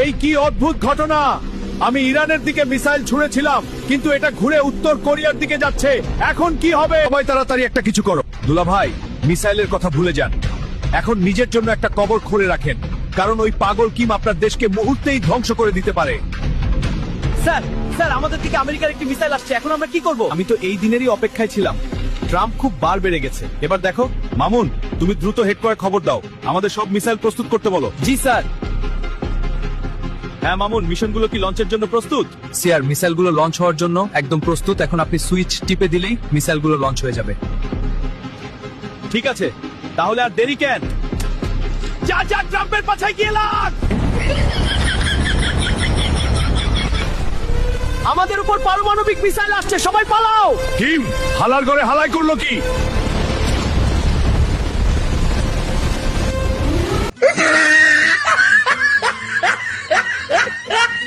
এই কি অদ্ভুত ঘটনা! আমি ইরানের দিকে মিসাইল ছুঁড়েছিলাম, কিন্তু এটা ঘুরে উত্তর কোরিয়ার দিকে যাচ্ছে। এখন কি হবে? সবাই তাড়াতাড়ি একটা কিছু করো। দুলা ভাই, মিসাইলের কথা ভুলে যান। এখন নিজের জন্য একটা কবর খুঁড়ে রাখেন, কারণ ওই পাগল কিম আপনার দেশকে মুহূর্তেই ধ্বংস করে দিতে পারে। স্যার স্যার, আমাদের দিকে আমেরিকার একটি মিসাইল আসছে, এখন আমরা কি করব? আমি তো এই দিনেরই অপেক্ষায় ছিলাম। ট্রাম্প খুব বার বেড়ে গেছে। এবার দেখো মামুন, তুমি দ্রুত হেডকোয়ার্টার খবর দাও, আমাদের সব মিসাইল প্রস্তুত করতে বলো। জি স্যার। হ্যাঁ মামুন, মিশনগুলো কি লঞ্চের জন্য প্রস্তুত? স্যার, মিসাইলগুলো লঞ্চ হওয়ার জন্য একদম প্রস্তুত। এখন আপনি সুইচ টিপে দিলেই মিসাইলগুলো লঞ্চ হয়ে যাবে। ঠিক আছে, তাহলে আর দেরি কেন? যা যা, ট্রাম্পের পাছায় গিয়ে লাগ! আমাদের উপর পারমাণবিক মিসাইল আসছে, সবাই পালাও! কিম, হালার ঘরে হালাই করলো কি?